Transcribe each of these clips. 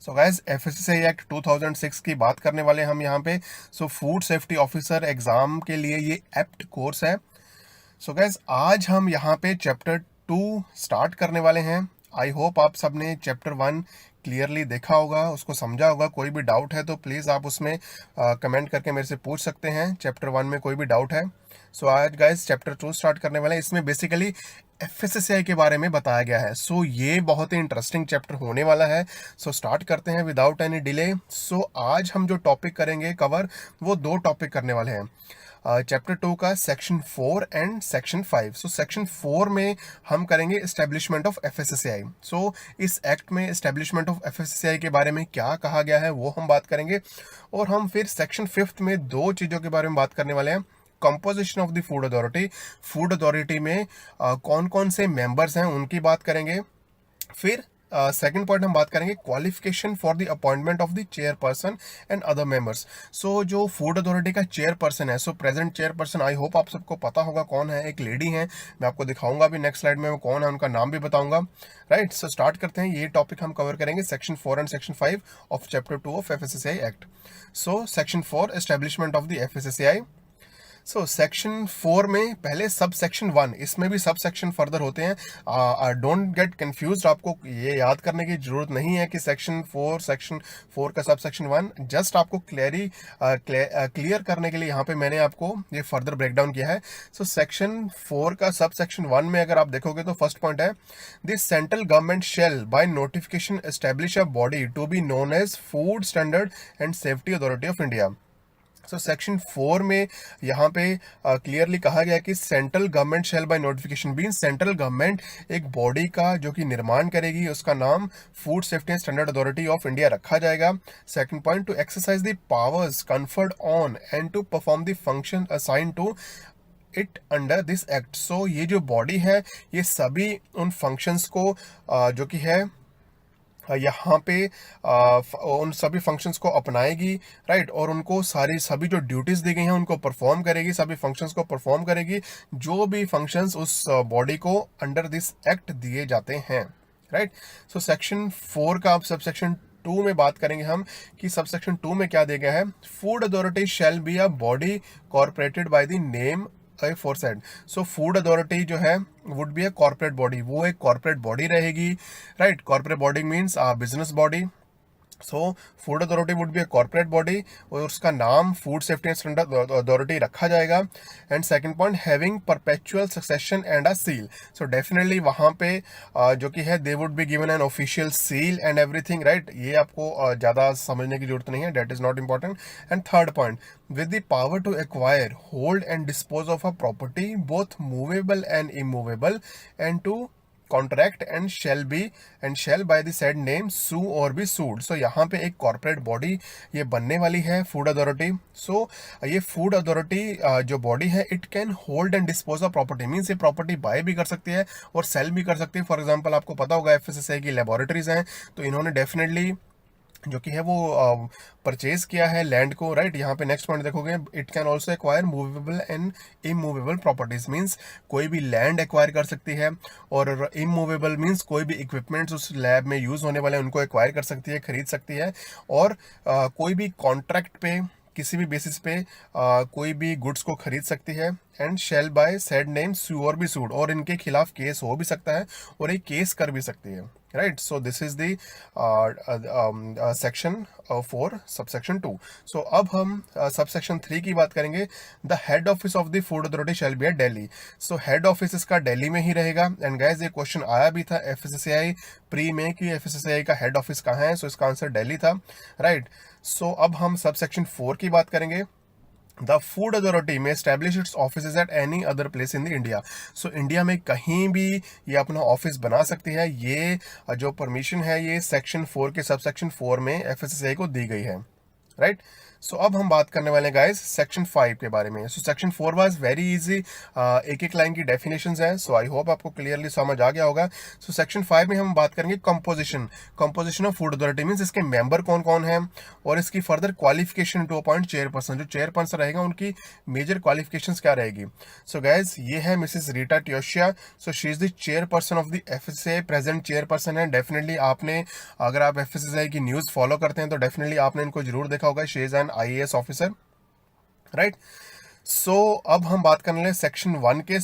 So guys FSSI act 2006 की बात करने वाले हम यहाँ पे। फूड सेफ्टी ऑफिसर एग्जाम के लिए ये एप्ट कोर्स है। सो गाइस आज हम यहाँ पे चैप्टर 2 स्टार्ट करने वाले हैं। आई होप आप सबने चैप्टर 1 क्लियरली देखा होगा, उसको समझा होगा। कोई भी डाउट है तो प्लीज़ आप उसमें कमेंट करके मेरे से पूछ सकते हैं। चैप्टर 1 में कोई भी डाउट है। आज गाइस चैप्टर 2 स्टार्ट करने वाले हैं। इसमें बेसिकली एफएसएसआई के बारे में बताया गया है। ये बहुत ही इंटरेस्टिंग चैप्टर होने वाला है। स्टार्ट करते हैं विदाउट एनी डिले। आज हम जो टॉपिक करेंगे कवर, वो दो टॉपिक करने वाले हैं चैप्टर 2 का, सेक्शन 4 एंड सेक्शन 5। सेक्शन 4 में हम करेंगे एस्टेब्लिशमेंट ऑफ एफएसएसआई। इस एक्ट में एस्टेब्लिशमेंट ऑफ एफएसएसआई के बारे में क्या कहा गया है वो हम बात करेंगे। और हम फिर सेक्शन 5 में दो चीज़ों के बारे में बात करने वाले हैं। Composition of the food authority में कौन कौन से मेंबर्स हैं उनकी बात करेंगे। फिर सेकंड पॉइंट हम बात करेंगे qualification for the appointment of the chairperson and other members. जो फूड अथॉरिटी का चेयरपर्सन है, प्रेजेंट चेयरपर्सन आई होप आप सबको पता होगा कौन है। एक लेडी है, मैं आपको दिखाऊंगा भी नेक्स्ट स्लाइड में वो कौन है, उनका नाम भी बताऊंगा। राइट, स्टार्ट करते हैं। ये टॉपिक हम कवर करेंगे section 4 and section 5 of chapter 2 of FSSI act. Section 4 establishment of the FSSI. Section 4 में पहले सब सेक्शन 1, इसमें भी सब सेक्शन फर्दर होते हैं। डोंट गेट कंफ्यूज्ड, आपको ये याद करने की जरूरत नहीं है कि सेक्शन 4 का सब सेक्शन 1। जस्ट आपको क्लियर करने के लिए यहाँ पे मैंने आपको ये फर्दर ब्रेकडाउन किया है। सेक्शन 4 का सब सेक्शन 1 में अगर आप देखोगे तो फर्स्ट पॉइंट है, this central government shall by notification establish a body to be known as food standard and safety authority of India. Section 4 में यहाँ पे क्लियरली कहा गया कि central government shall by notification been, central government एक body का जो कि निर्माण करेगी, उसका नाम food safety and standard authority of India रखा जाएगा। Second point, to exercise the powers conferred on and to perform the function assign to it under this act. ये जो बॉडी है ये सभी उन फंक्शंस को जो कि है यहाँ पे उन सभी फंक्शंस को अपनाएगी। राइट, और उनको सभी जो ड्यूटीज दी गई हैं उनको परफॉर्म करेगी, सभी फंक्शंस को परफॉर्म करेगी जो भी फंक्शंस उस बॉडी को अंडर दिस एक्ट दिए जाते हैं। राइट, सेक्शन 4 का अब सब सेक्शन 2 में बात करेंगे हम कि सब सेक्शन 2 में क्या दिया गया है। Food authority shall be a body corporated by the name aforesaid. Food authority जो है would be a corporate body, वो एक कॉर्पोरेट बॉडी रहेगी। Right, corporate body means business body. Food authority would be a corporate body और उसका नाम food safety and standard authority रखा जाएगा। And second point, having perpetual succession and a seal. Definitely वहाँ पे जो कि है they would be given an official seal and everything. Right, ये आपको ज़्यादा समझने की जरूरत नहीं है, date is not important. And third point, with the power to acquire, hold and dispose of a property both movable and immovable, and to contract and shall by the said name sue और be सूड। यहाँ पे एक corporate body ये बनने वाली है food authority. ये food authority जो बॉडी है it can hold and dispose of property, means ये प्रॉपर्टी बाय भी कर सकती है और सेल भी कर सकती है। फॉर एग्जाम्पल आपको पता होगा एफएसएसआई की लेबोरेटरीज हैं, तो इन्होंने डेफिनेटली जो कि है वो परचेज किया है लैंड को। राइट, यहाँ पे नेक्स्ट पॉइंट देखोगे, it can also acquire movable and immovable properties, means कोई भी लैंड एक्वायर कर सकती है। और इमूवेबल मीन्स कोई भी इक्विपमेंट्स उस लैब में यूज होने वाले हैं उनको एक्वायर कर सकती है, खरीद सकती है। और कोई भी कॉन्ट्रैक्ट पे किसी भी बेसिस पे कोई भी गुड्स को खरीद सकती है। And shall by said name sue और बी सूड, और इनके खिलाफ केस हो भी सकता है और एक केस कर भी सकती है। Right, this is the section 4 subsection 2। अब हम सबसेक्शन 3 की बात करेंगे। The head office of the food authority shall be at Delhi. Head office इसका दिल्ली में ही रहेगा। एंड गाइस ये क्वेश्चन आया भी था एफएसएसआई प्री में कि एफएसएसआई का हेड ऑफिस कहाँ है। इसका आंसर दिल्ली था। राइट, अब हम सबसेक्शन 4 की बात करेंगे। द फूड अथॉरिटी में establish it's office at any other place in the India. India में कहीं भी ये अपना ऑफिस बना सकती है। ये जो परमिशन है ये सेक्शन 4 के सबसेक्शन 4 में एफएसएसआई को दी गई है। राइट। सो अब हम बात करने वाले हैं गाइस सेक्शन 5 के बारे में। So section 4 was very easy, एक एक लाइन की डेफिनेशंस हैं। सो आई होप आपको क्लियरली समझ आ गया होगा। सो सेक्शन 5 में हम बात करेंगे composition of food authority, means इसके मेंबर कौन कौन हैं और इसकी further qualification to appoint chairperson, जो चेयरपर्सन रहेगा उनकी मेजर क्वालिफिकेशंस क्या रहेगी। सो गाइस ये है Mrs Rita Teaotia. So she is the chairperson of the FSCI, present chairperson है। डेफिनेटली आपने, अगर आप एफएससीआई की न्यूज़ फॉलो करते हैं तो डेफिनेटली आपने इनको जरूर देखा होगा। She is an IAS officer, right. So अब हम बात करने लगे सेक्शन 1 के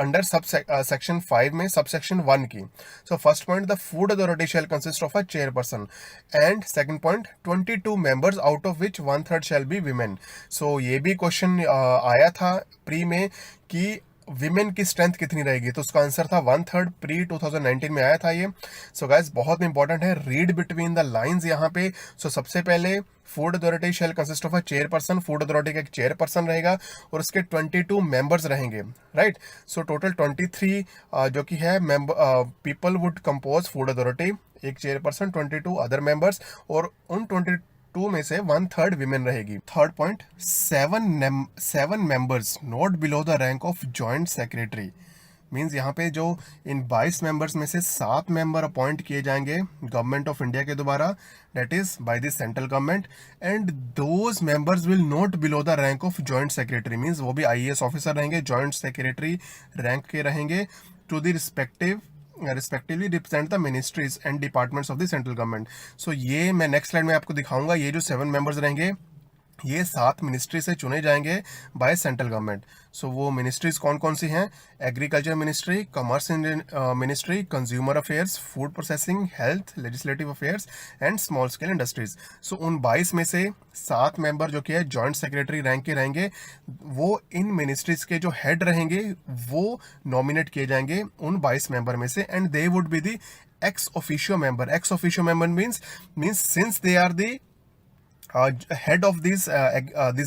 अंडर सब सेक्शन 5 में सब सेक्शन 1 की। So first point, the food authority shall consist of a chairperson and second point 22 members out of which 1/3 shall be women. So ये भी क्वेश्चन आया था प्री में कि विमेन की स्ट्रेंथ कितनी रहेगी, तो उसका आंसर था 1/3। प्री 2019 में आया था ये। सो गाइस बहुत इंपॉर्टेंट है, रीड बिटवीन द लाइंस यहाँ पे। सो सबसे पहले food authority shall consist of a chairperson, food authority का एक चेयरपर्सन रहेगा और उसके 22 मेंबर्स रहेंगे, राइट। सो टोटल 23 जो कि है people would compose food authority, एक चेयरपर्सन, 22 अदर मेंबर्स, और उन 22 में से 1/3 विमेन रहेगी। Third point, 7 members not below the rank of joint secretary, means यहाँ पे जो इन 22 मेंबर्स में से 7 मेंबर अपॉइंट किए जाएंगे गवर्नमेंट ऑफ इंडिया के द्वारा, that is by the central government, and those members will not below the rank of joint secretary, means वो भी आईएएस ऑफिसर रहेंगे, जॉइंट सेक्रेटरी रैंक के रहेंगे, to the respectively represent the ministries and departments of the central government. So ये मैं next slide में आपको दिखाऊंगा। ये जो 7 मेंबर्स रहेंगे ये 7 मिनिस्ट्री से चुने जाएंगे बाय सेंट्रल गवर्नमेंट। सो वो मिनिस्ट्रीज कौन कौन सी हैं? Agriculture ministry, commerce ministry, consumer affairs, food processing, health, legislative affairs and small scale industries. So उन 22 में से 7 मेंबर जो कि है जॉइंट सेक्रेटरी रैंक के रहेंगे, वो इन मिनिस्ट्रीज के जो हेड रहेंगे वो नॉमिनेट किए जाएंगे उन 22 मेंबर में से, and they would be the ex officio member. Ex officio member means since they are the head of these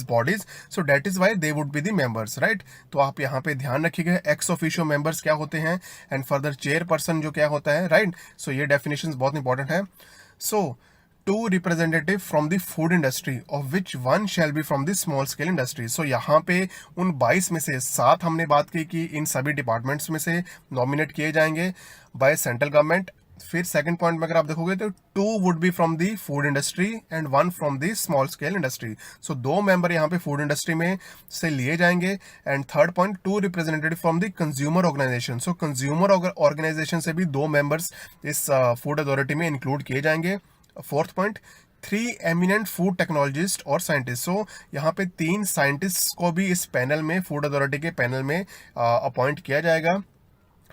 bodies, so that is why they would be the members, right। तो आप यहाँ पे ध्यान रखिएगा x officio members क्या होते हैं and further chairperson जो क्या होता है, राइट। सो ये डेफिनेशंस बहुत इंपॉर्टेंट है। So 2 representative from the food industry of which 1 shall be from the small scale industry. So यहाँ पे उन 22 में से 7 हमने बात की कि इन सभी डिपार्टमेंट्स में से नॉमिनेट किए जाएंगे बाय सेंट्रल गवर्नमेंट। फिर सेकंड पॉइंट में अगर आप देखोगे तो 2 would be from the food industry and 1 from the small scale industry. So 2 member यहाँ पे फूड इंडस्ट्री में से लिए जाएंगे। And third point, 2 representative from the consumer organisation. So consumer organisation से भी 2 मेंबर्स इस फूड अथॉरिटी में इंक्लूड किए जाएंगे। Fourth point, 3 eminent food technologist और साइंटिस्ट। सो यहाँ पे 3 साइंटिस्ट को भी इस पैनल में, फूड अथॉरिटी के पैनल में अपॉइंट किया जाएगा।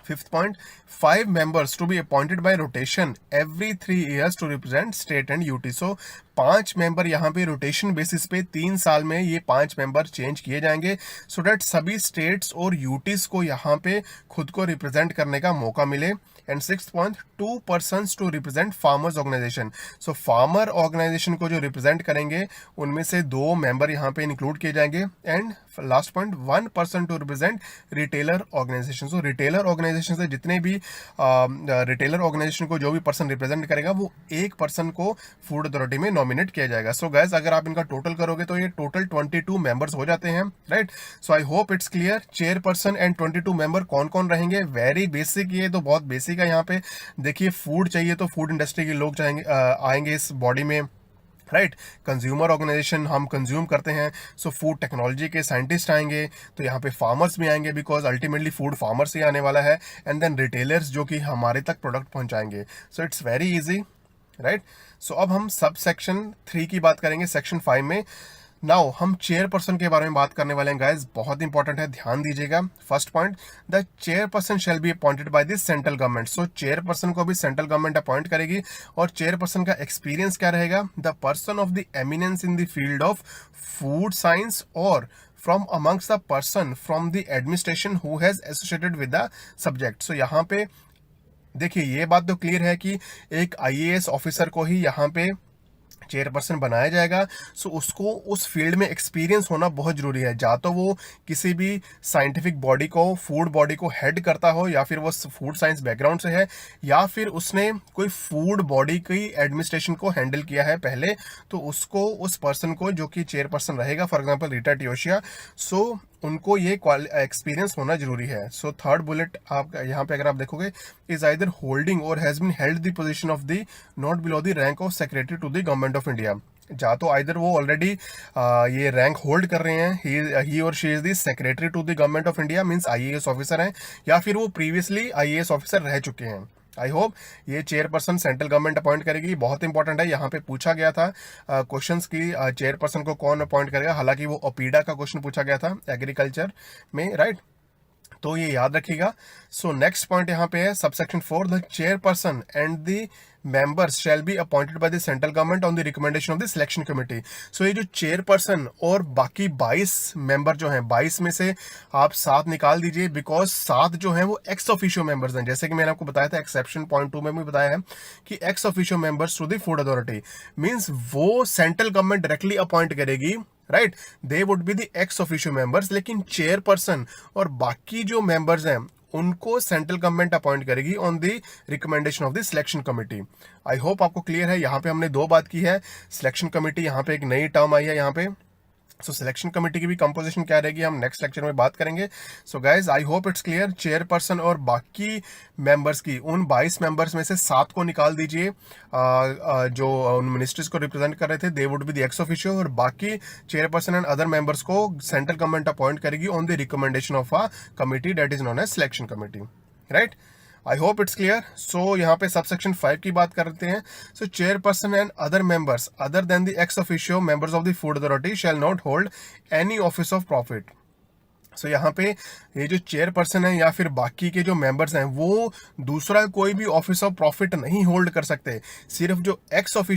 Fifth point, 5 members to be appointed by rotation every 3 years to represent state and UT. So 5 member यहाँ पे रोटेशन बेसिस पे 3 साल में ये 5 मेंबर चेंज किए जाएंगे, सो डैट सभी स्टेट्स और यूटीज को यहाँ पे खुद को रिप्रेजेंट करने का मौका मिले। And 6th point, 2 persons to represent farmers organisation. So farmer organisation को जो रिप्रेजेंट करेंगे उनमें से 2 मेंबर यहाँ पे इंक्लूड किए जाएंगे। And last point, 1 person to represent retailer organisation. So retailer organisation से जितने भी रिटेलर ऑर्गेनाइजेशन को जो भी पर्सन रिप्रेजेंट करेगा वो एक पर्सन को फूड अथॉरिटी में नॉमिनेट किया जाएगा। सो गाइस अगर आप इनका टोटल करोगे तो ये टोटल 22 मेंबर्स हो जाते हैं, right. So I hope it's clear. Chairperson and 22 member कौन कौन रहेंगे, वेरी बेसिक, ये तो बहुत बेसिक है। यहाँ पे देखिए फूड चाहिए तो फूड इंडस्ट्री के लोग आएंगे इस बॉडी में, राइट। कंज्यूमर ऑर्गेनाइजेशन हम कंज्यूम करते हैं, सो फूड टेक्नोलॉजी के साइंटिस्ट आएंगे, तो यहाँ पे फार्मर्स भी आएंगे बिकॉज अल्टीमेटली फूड फार्मर से आने वाला है। एंड देन रिटेलर्स जो कि हमारे तक प्रोडक्ट पहुंचाएंगे। So it's very easy, right. So अब हम सब सेक्शन 3 की बात करेंगे सेक्शन 5 में। नाउ हम चेयरपर्सन के बारे में बात करने वाले हैं गाइस, बहुत इंपॉर्टेंट है, ध्यान दीजिएगा। First point, the chairperson shell be appointed by the central government. So chairperson को भी सेंट्रल गवर्नमेंट अपॉइंट करेगी और चेयरपर्सन का एक्सपीरियंस क्या रहेगा? The person of the eminence in the field of food science और from amongst the person from the administration who has associated with the subject. So यहाँ पे देखिए ये बात तो क्लियर है कि एक आईएएस ऑफिसर को ही यहाँ पे चेयरपर्सन बनाया जाएगा, सो उसको उस फील्ड में एक्सपीरियंस होना बहुत ज़रूरी है। या तो वो किसी भी साइंटिफिक बॉडी को, फूड बॉडी को हेड करता हो, या फिर वो फूड साइंस बैकग्राउंड से है, या फिर उसने कोई फूड बॉडी की एडमिनिस्ट्रेशन को हैंडल किया है पहले, तो उसको, उस पर्सन को जो कि चेयरपर्सन रहेगा, फॉर एग्जांपल रीटा टियोशिया, सो उनको ये एक्सपीरियंस होना जरूरी है। सो थर्ड बुलेट आप यहाँ पे अगर आप देखोगे, इज आइदर होल्डिंग और has been held the position of the not below the rank of secretary to the government of India. या तो आइदर वो ऑलरेडी ये रैंक होल्ड कर रहे हैं, ही और she is the secretary to the government of India, means IAS officer हैं, या फिर वो प्रीवियसली आईएएस ऑफिसर रह चुके हैं। आई होप ये चेयरपर्सन सेंट्रल गवर्नमेंट अपॉइंट करेगी, बहुत इंपॉर्टेंट है। यहाँ पे पूछा गया था क्वेश्चंस की चेयरपर्सन को कौन अपॉइंट करेगा, हालांकि वो ओपीडा का क्वेश्चन पूछा गया था एग्रीकल्चर में, राइट, तो ये याद रखिएगा। सो नेक्स्ट पॉइंट यहाँ पे है subsection 4, the chairperson and the members shall be appointed by the central government on the recommendation of the selection committee. So ये जो चेयरपर्सन और बाकी 22 मेंबर जो हैं, 22 में से आप 7 निकाल दीजिए, बिकॉज 7 जो हैं वो एक्स ऑफिशियो मेंबर्स हैं। जैसे कि मैंने आपको बताया था एक्सेप्शन पॉइंट 2 में भी बताया है कि ex officio members to the food authority means वो सेंट्रल गवर्नमेंट डायरेक्टली अपॉइंट करेगी, right, they would be the ex officio members, लेकिन चेयरपर्सन और बाकी जो मेंबर्स हैं उनको सेंट्रल गवर्नमेंट अपॉइंट करेगी on the recommendation of the selection committee. I hope आपको क्लियर है। यहाँ पे हमने 2 बात की है, सिलेक्शन कमेटी, यहाँ पे एक नई टर्म आई है यहाँ पे। सो सिलेक्शन कमेटी की भी कंपोजिशन क्या रहेगी हम नेक्स्ट लेक्चर में बात करेंगे। So guys I hope it's clear. Chairperson और बाकी मेंबर्स की, उन 22 मेंबर्स में से 7 को निकाल दीजिए जो उन मिनिस्ट्रीज को रिप्रेजेंट कर रहे थे, they would be the ex officio, और बाकी चेयरपर्सन एंड अदर मेंबर्स को सेंट्रल गवर्नमेंट अपॉइंट करेगी on the recommendation of a committee that is known as selection committee, right. I hope it's clear. So यहाँ पे subsection 5 की बात करते हैं। So chairperson and other members other than the ex officio members of the food authority shall not hold any office of profit. सो यहाँ पे ये जो चेयरपर्सन है या फिर बाकी के जो मेंबर्स हैं वो दूसरा कोई भी ऑफिस ऑफ प्रॉफिट नहीं होल्ड कर सकते, सिर्फ जो एक्स ऑफिशियो